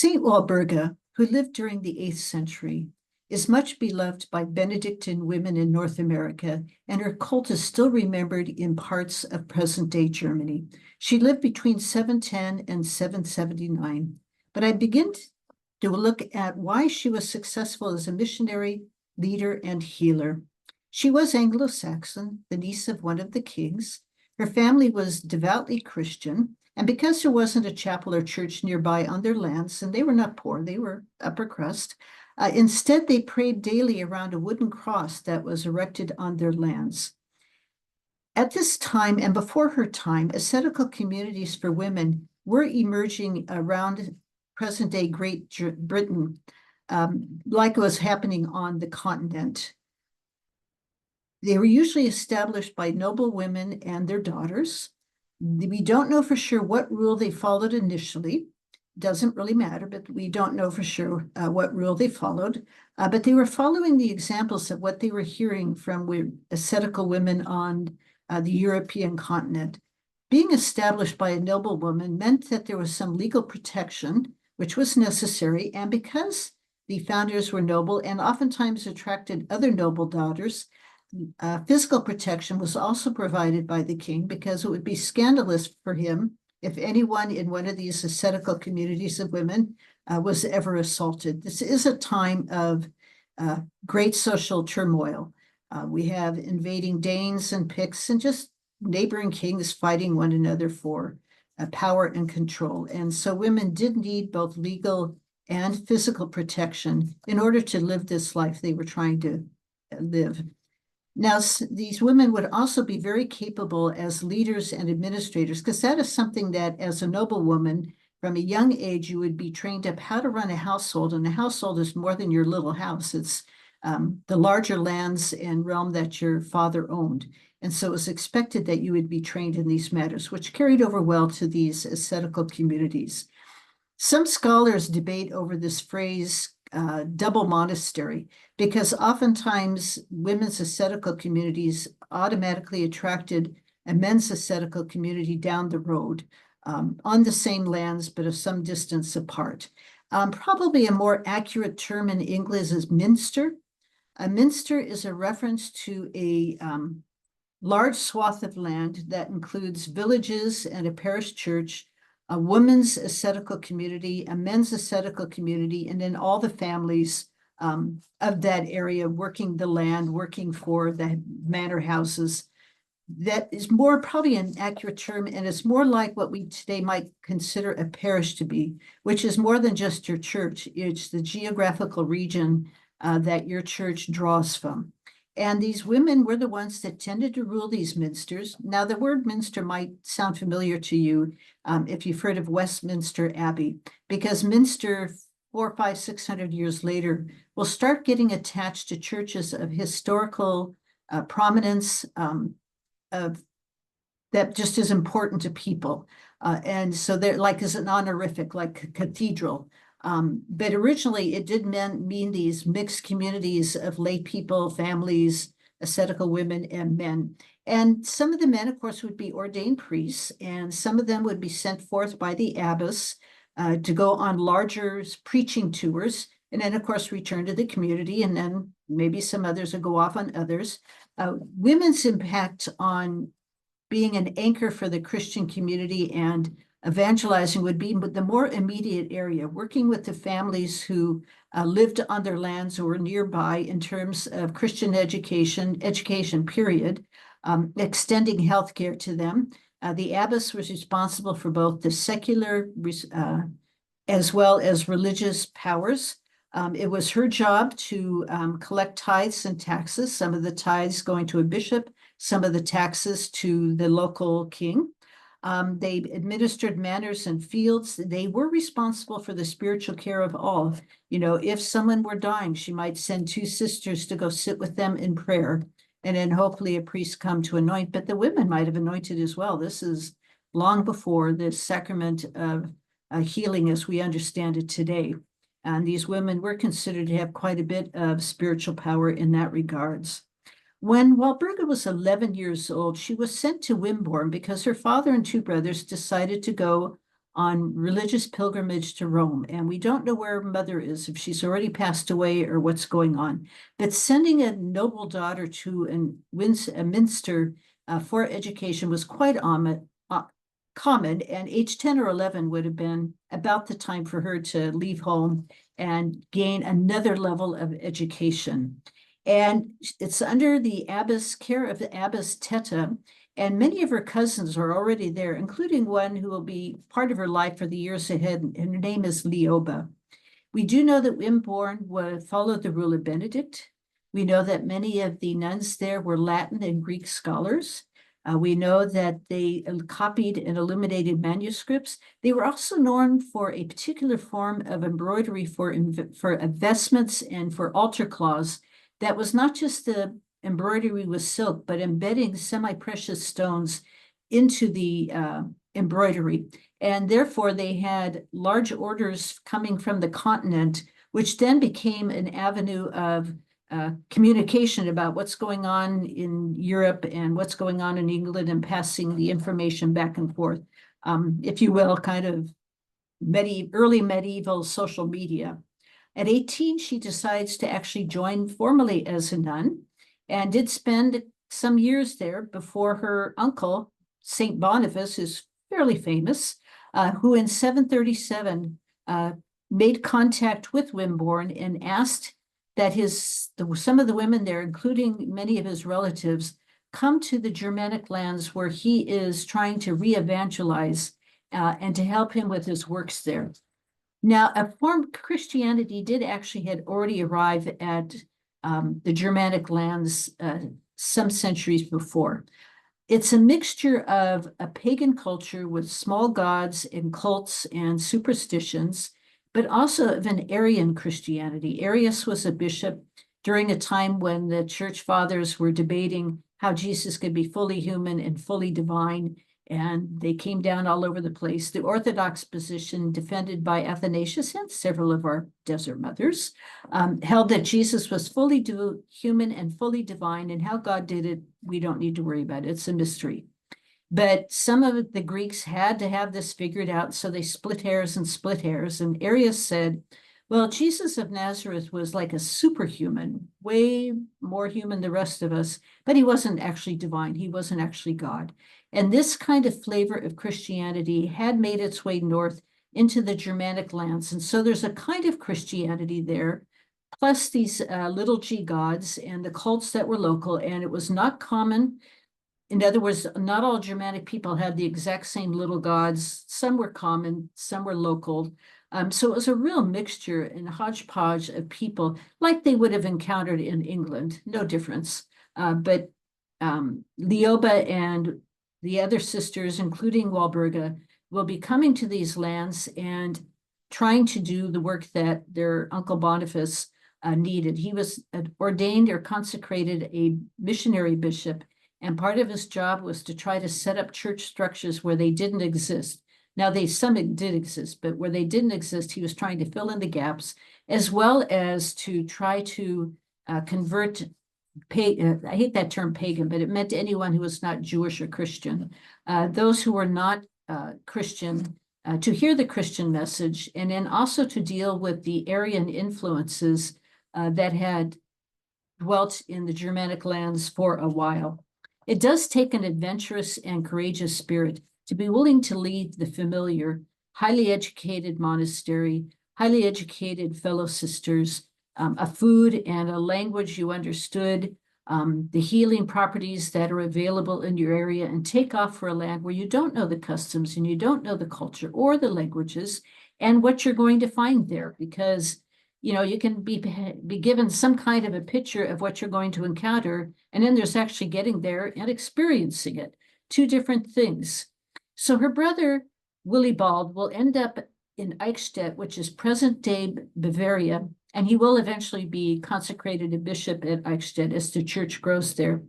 Saint Walburga, who lived during the 8th century, is much beloved by Benedictine women in North America, and her cult is still remembered in parts of present-day Germany. She lived between 710 and 779, but I begin to look at why she was successful as a missionary, leader, and healer. She was Anglo-Saxon, the niece of one of the kings. Her family was devoutly Christian, and because there wasn't a chapel or church nearby on their lands, and they were not poor, they were upper crust, instead they prayed daily around a wooden cross that was erected on their lands. At this time, and before her time, ascetical communities for women were emerging around present-day Great Britain, like was happening on the continent. They were usually established by noble women and their daughters. We don't know for sure what rule they followed initially. Doesn't really matter, but we don't know for sure what rule they followed. But they were following the examples of what they were hearing from ascetical women on the European continent. Being established by a noblewoman meant that there was some legal protection, which was necessary. And because the founders were noble and oftentimes attracted other noble daughters, physical protection was also provided by the king, because it would be scandalous for him if anyone in one of these ascetical communities of women was ever assaulted. This is a time of great social turmoil. We have invading Danes and Picts and just neighboring kings fighting one another for power and control. And so women did need both legal and physical protection in order to live this life they were trying to live. Now, these women would also be very capable as leaders and administrators, because that is something that, as a noblewoman, from a young age, you would be trained up how to run a household. And a household is more than your little house. It's the larger lands and realm that your father owned. And so it was expected that you would be trained in these matters, which carried over well to these ascetical communities. Some scholars debate over this phrase, double monastery, because oftentimes women's ascetical communities automatically attracted a men's ascetical community down the road on the same lands, but of some distance apart. Probably a more accurate term in English is minster. A minster is a reference to a large swath of land that includes villages and a parish church, a women's ascetical community, a men's ascetical community, and then all the families of that area working the land, working for the manor houses. That is more probably an accurate term, and it's more like what we today might consider a parish to be, which is more than just your church. It's the geographical region that your church draws from. And these women were the ones that tended to rule these minsters. Now, the word minster might sound familiar to you if you've heard of Westminster Abbey, because Minster, 400, 500, 600 years later, will start getting attached to churches of historical prominence that just is important to people. And so they're like as an honorific, like cathedral. But originally it did mean these mixed communities of lay people, families, ascetical women and men. And some of the men, of course, would be ordained priests, and some of them would be sent forth by the abbess to go on larger preaching tours, and then, of course, return to the community, and then maybe some others would go off on others. Women's impact on being an anchor for the Christian community and evangelizing would be the more immediate area, working with the families who lived on their lands or were nearby in terms of Christian education period, extending healthcare to them. The abbess was responsible for both the secular as well as religious powers. It was her job to collect tithes and taxes, some of the tithes going to a bishop, some of the taxes to the local king. They administered manors and fields. They were responsible for the spiritual care of all. You know, if someone were dying, she might send 2 sisters to go sit with them in prayer, and then hopefully a priest come to anoint. But the women might have anointed as well. This is long before the sacrament of healing as we understand it today. And these women were considered to have quite a bit of spiritual power in that regards. When Walburga was 11 years old, she was sent to Wimborne because her father and 2 brothers decided to go on religious pilgrimage to Rome. And we don't know where her mother is, if she's already passed away or what's going on. But sending a noble daughter to a minster for education was quite common, and age 10 or 11 would have been about the time for her to leave home and gain another level of education. And it's under the abbess care of the abbess Teta, and many of her cousins are already there, including one who will be part of her life for the years ahead, and her name is Leoba. We do know that Wimborne followed the rule of Benedict. We know that many of the nuns there were Latin and Greek scholars. We know that they copied and illuminated manuscripts. They were also known for a particular form of embroidery for vestments and for altar cloths that was not just the embroidery with silk, but embedding semi-precious stones into the embroidery. And therefore, they had large orders coming from the continent, which then became an avenue of communication about what's going on in Europe and what's going on in England, and passing the information back and forth, if you will, kind of early medieval social media. At 18, she decides to actually join formally as a nun, and did spend some years there before her uncle, St. Boniface, who's fairly famous, who in 737 made contact with Wimborne and asked that some of the women there, including many of his relatives, come to the Germanic lands where he is trying to re-evangelize and to help him with his works there. Now, a form of Christianity did actually had already arrived at the Germanic lands some centuries before. It's a mixture of a pagan culture with small gods and cults and superstitions, but also of an Arian Christianity. Arius was a bishop during a time when the church fathers were debating how Jesus could be fully human and fully divine, and they came down all over the place. The Orthodox position, defended by Athanasius and several of our desert mothers, held that Jesus was fully human and fully divine, and how God did it, we don't need to worry about it. It's a mystery. But some of the Greeks had to have this figured out, so they split hairs. And Arius said, well, Jesus of Nazareth was like a superhuman, way more human than the rest of us, but he wasn't actually divine. He wasn't actually God. And this kind of flavor of Christianity had made its way north into the Germanic lands. And so there's a kind of Christianity there, plus these little g gods and the cults that were local. And it was not common. In other words, not all Germanic people had the exact same little gods. Some were common, some were local. So it was a real mixture and hodgepodge of people, like they would have encountered in England, no difference. But Leoba and the other sisters, including Walburga, will be coming to these lands and trying to do the work that their Uncle Boniface needed. He was ordained or consecrated a missionary bishop, and part of his job was to try to set up church structures where they didn't exist. Now, some did exist, but where they didn't exist, he was trying to fill in the gaps, as well as to try to convert, I hate that term pagan, but it meant anyone who was not Jewish or Christian. Those who were not Christian, to hear the Christian message, and then also to deal with the Arian influences that had dwelt in the Germanic lands for a while. It does take an adventurous and courageous spirit to be willing to leave the familiar, highly educated monastery, highly educated fellow sisters, a food and a language you understood, the healing properties that are available in your area, and take off for a land where you don't know the customs and you don't know the culture or the languages and what you're going to find there, because you can be given some kind of a picture of what you're going to encounter, and then there's actually getting there and experiencing it. Two different things. So her brother, Willibald, will end up in Eichstätt, which is present-day Bavaria, and he will eventually be consecrated a bishop at Eichstätt as the church grows there.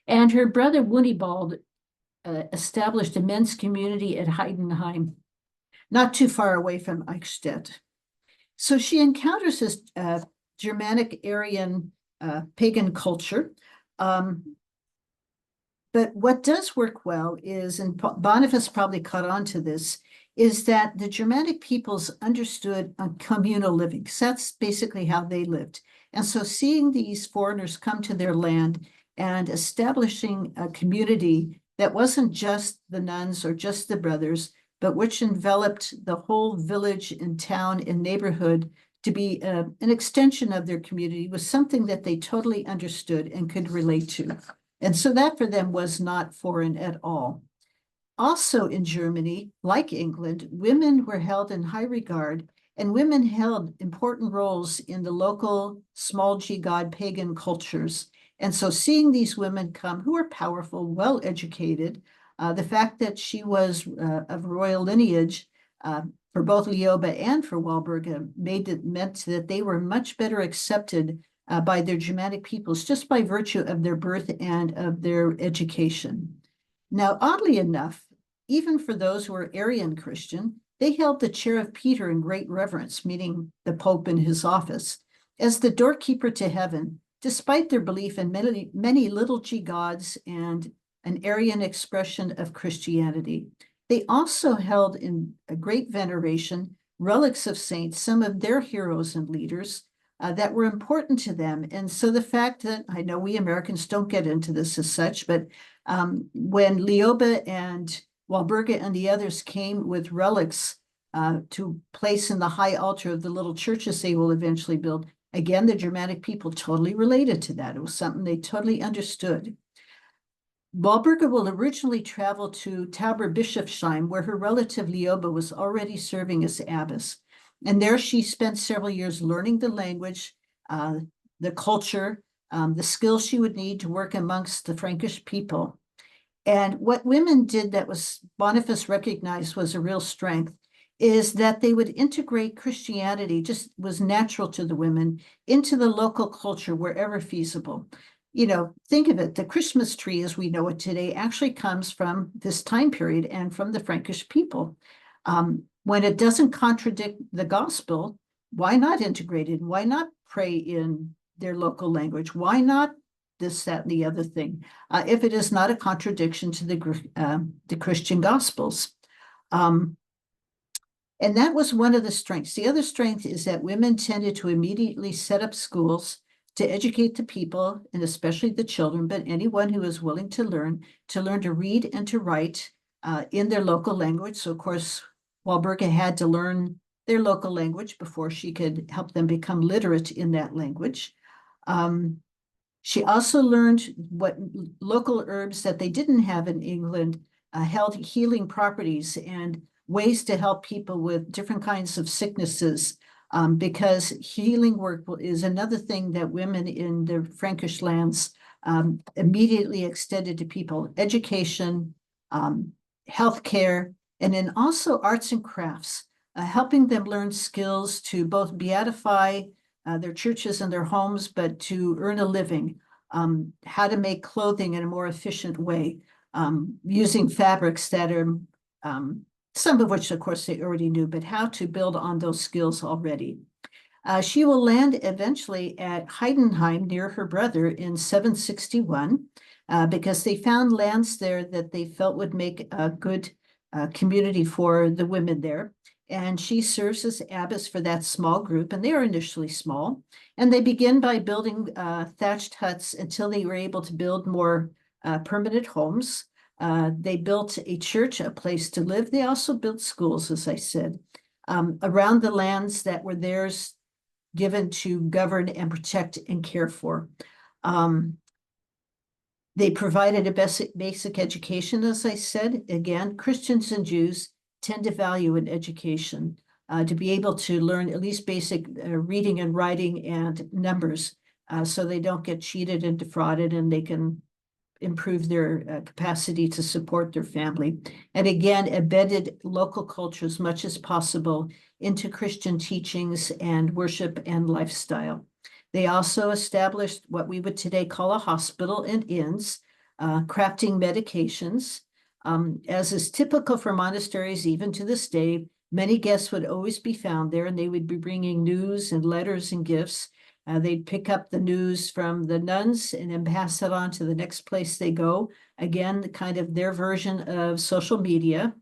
And her brother, Willibald, established a men's community at Heidenheim, not too far away from Eichstätt. So she encounters this Germanic Aryan pagan culture. But what does work well is, and Boniface probably caught on to this, is that the Germanic peoples understood communal living, because that's basically how they lived. And so seeing these foreigners come to their land and establishing a community that wasn't just the nuns or just the brothers, but which enveloped the whole village and town and neighborhood to be an extension of their community, was something that they totally understood and could relate to. And so that for them was not foreign at all. Also in Germany, like England, women were held in high regard, and women held important roles in the local small g god pagan cultures. And so seeing these women come who were powerful, well-educated, the fact that she was of royal lineage for both Lioba and for Walburga meant that they were much better accepted by their Germanic peoples just by virtue of their birth and of their education. Now, oddly enough, even for those who were Arian Christian, they held the chair of Peter in great reverence, meaning the Pope in his office, as the doorkeeper to heaven, despite their belief in many little g gods and an Arian expression of Christianity. They also held in a great veneration relics of saints, some of their heroes and leaders that were important to them. And so the fact that, I know we Americans don't get into this as such, but when Lioba and Walburga and the others came with relics to place in the high altar of the little churches they will eventually build, again, the Germanic people totally related to that. It was something they totally understood. Walburga will originally travel to Tauberbischofsheim, where her relative Lioba was already serving as abbess. And there she spent several years learning the language, the culture, the skills she would need to work amongst the Frankish people. And what women did that was Boniface recognized was a real strength is that they would integrate Christianity, just was natural to the women, into the local culture wherever feasible. You know, think of it, the Christmas tree as we know it today actually comes from this time period and from the Frankish people. When it doesn't contradict the gospel, why not integrate it? Why not pray in their local language? Why not this, that, and the other thing, if it is not a contradiction to the Christian Gospels. And that was one of the strengths. The other strength is that women tended to immediately set up schools to educate the people, and especially the children, but anyone who is willing to learn to read and to write in their local language. So, of course, Walburga had to learn their local language before she could help them become literate in that language. She also learned what local herbs that they didn't have in England held healing properties and ways to help people with different kinds of sicknesses, because healing work is another thing that women in the Frankish lands immediately extended to people: education, healthcare, and then also arts and crafts, helping them learn skills to both beatify their churches and their homes, but to earn a living, how to make clothing in a more efficient way, using fabrics that are, some of which, of course, they already knew, but how to build on those skills already. She will land eventually at Heidenheim near her brother in 761, because they found lands there that they felt would make a good community for the women there. And she serves as abbess for that small group, and they are initially small. And they begin by building thatched huts until they were able to build more permanent homes. They built a church, a place to live. They also built schools, as I said, around the lands that were theirs, given to govern and protect and care for. They provided a basic education, as I said. Again, Christians and Jews tend to value an education, to be able to learn at least basic reading and writing and numbers, so they don't get cheated and defrauded, and they can improve their capacity to support their family. And again, embedded local culture as much as possible into Christian teachings and worship and lifestyle. They also established what we would today call a hospital and inns, crafting medications. As is typical for monasteries, even to this day, many guests would always be found there, and they would be bringing news and letters and gifts. They'd pick up the news from the nuns and then pass it on to the next place they go. Again, kind of their version of social media.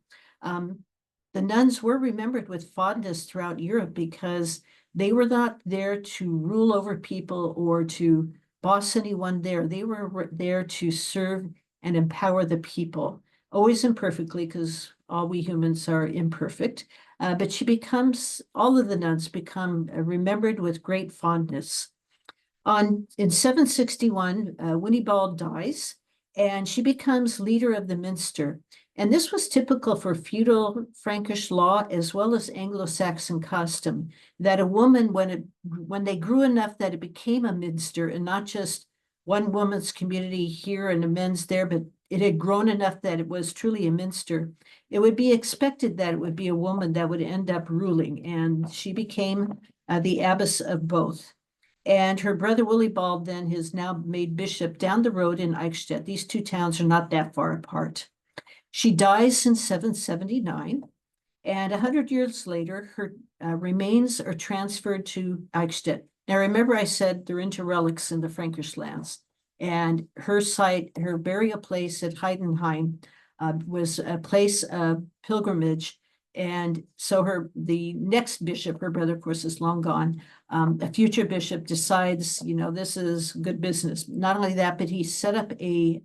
The nuns were remembered with fondness throughout Europe because they were not there to rule over people or to boss anyone there. They were there to serve and empower the people, always imperfectly, because all we humans are imperfect. But all of the nuns become remembered with great fondness. In 761, Winibald dies, and she becomes leader of the Minster. And this was typical for feudal Frankish law as well as Anglo-Saxon custom, that a woman, when they grew enough that it became a Minster and not just one woman's community here and a men's there, but it had grown enough that it was truly a Minster, it would be expected that it would be a woman that would end up ruling. And she became the abbess of both. And her brother Willibald then is now made bishop down the road in Eichstätt. These two towns are not that far apart. She dies in 779, and 100 years later, her remains are transferred to Eichstätt. Now, remember I said they're into relics in the Frankish lands, and her burial place at Heidenheim was a place of pilgrimage. And so the next bishop, her brother, of course, is long gone. A future bishop decides, this is good business. Not only that, but he set up a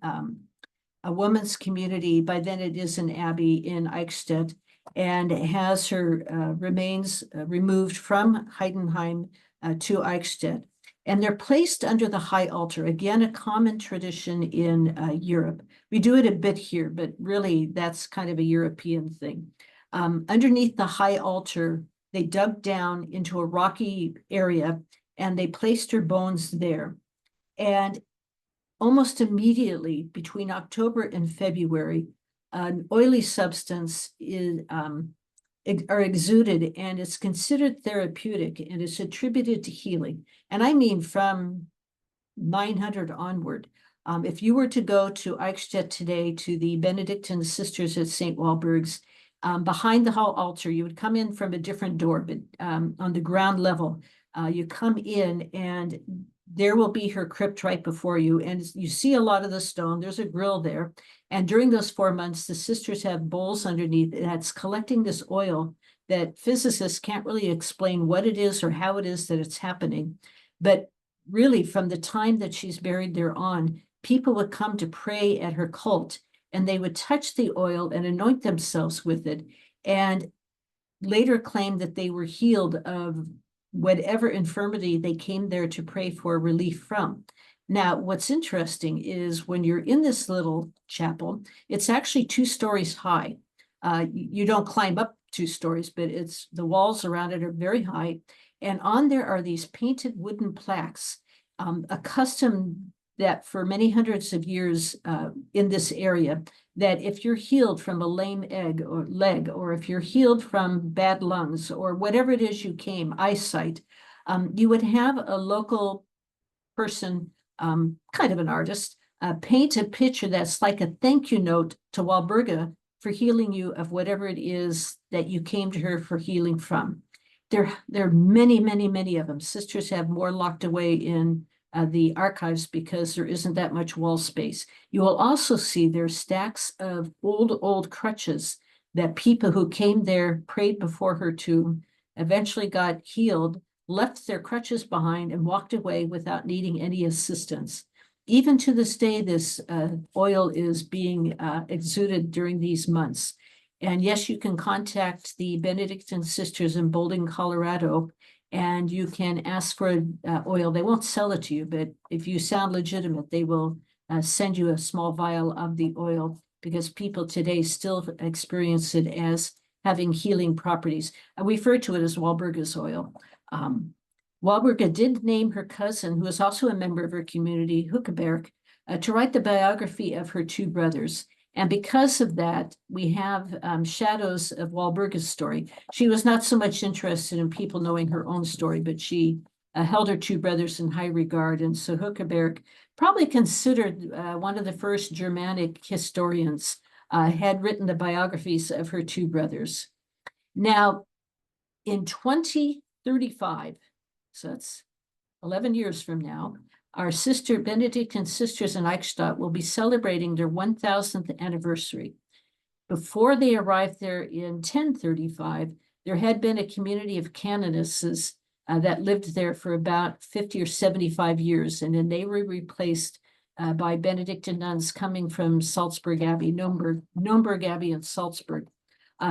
woman's community. By then it is an abbey in Eichstätt, and has her remains removed from Heidenheim to Eichstätt. And they're placed under the high altar, again, a common tradition in Europe. We do it a bit here, but really that's kind of a European thing. Underneath the high altar, they dug down into a rocky area and they placed her bones there. And almost immediately between October and February, an oily substance are exuded, and it's considered therapeutic, and it's attributed to healing. And I mean from 900 onward. If you were to go to Eichstätt today to the Benedictine sisters at St. Walburg's, behind the hall altar, you would come in from a different door, but on the ground level, you come in and there will be her crypt right before you. And you see a lot of the stone. There's a grill there. And during those 4 months, the sisters have bowls underneath that's collecting this oil that physicists can't really explain what it is or how it is that it's happening. But really, from the time that she's buried there on, people would come to pray at her cult, and they would touch the oil and anoint themselves with it, and later claim that they were healed of whatever infirmity they came there to pray for relief from. Now, what's interesting is when you're in this little chapel, it's actually 2 stories high. You don't climb up 2 stories, but the walls around it are very high. And on there are these painted wooden plaques, a custom that for many hundreds of years in this area, that if you're healed from a lame leg, or if you're healed from bad lungs, or whatever it is you came, eyesight, you would have a local person, kind of an artist, paint a picture that's like a thank you note to Walburga for healing you of whatever it is that you came to her for healing from. There are many, many, many of them. Sisters have more locked away in the archives because there isn't that much wall space. You will also see there's stacks of old crutches that people who came there, prayed before her tomb, eventually got healed, left their crutches behind, and walked away without needing any assistance. Even to this day, this oil is being exuded during these months. And yes, you can contact the Benedictine sisters in Boulder, Colorado, and you can ask for oil. They won't sell it to you, but if you sound legitimate, they will send you a small vial of the oil, because people today still experience it as having healing properties. I refer to it as Walburga's oil. Walburga did name her cousin, who is also a member of her community, Huckeberg, to write the biography of her 2 brothers. And because of that, we have shadows of Walburga's story. She was not so much interested in people knowing her own story, but she held her 2 brothers in high regard. And so Huckeberg, probably considered one of the first Germanic historians, had written the biographies of her 2 brothers. Now, in 2035, so that's 11 years from now, our Benedictine sisters in Eichstätt will be celebrating their 1000th anniversary. Before they arrived there in 1035, there had been a community of canonesses that lived there for about 50 or 75 years, and then they were replaced by Benedictine nuns coming from Salzburg Abbey, Nürnberg Abbey and Salzburg.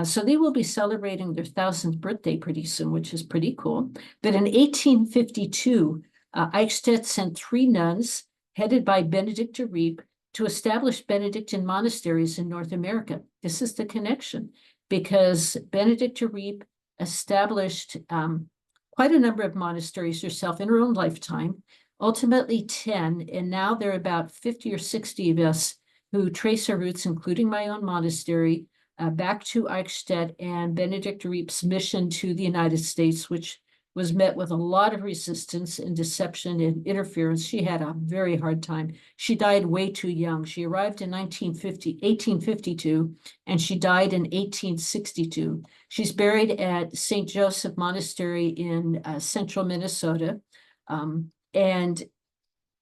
So they will be celebrating their 1000th birthday pretty soon, which is pretty cool. But in 1852, Eichstätt sent 3 nuns, headed by Benedict de Riep, to establish Benedictine monasteries in North America. This is the connection, because Benedict de Riep established quite a number of monasteries herself in her own lifetime, ultimately 10, and now there are about 50 or 60 of us who trace our roots, including my own monastery, back to Eichstätt and Benedict de Riep's mission to the United States, which was met with a lot of resistance and deception and interference. She had a very hard time. She died way too young. She arrived in 1852, and she died in 1862. She's buried at St. Joseph Monastery in central Minnesota. And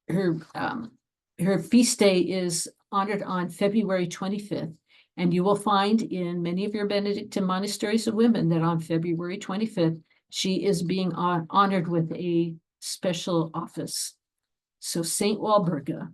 her feast day is honored on February 25th. And you will find in many of your Benedictine monasteries of women that on February 25th, she is being honored with a special office. So Saint Walburga.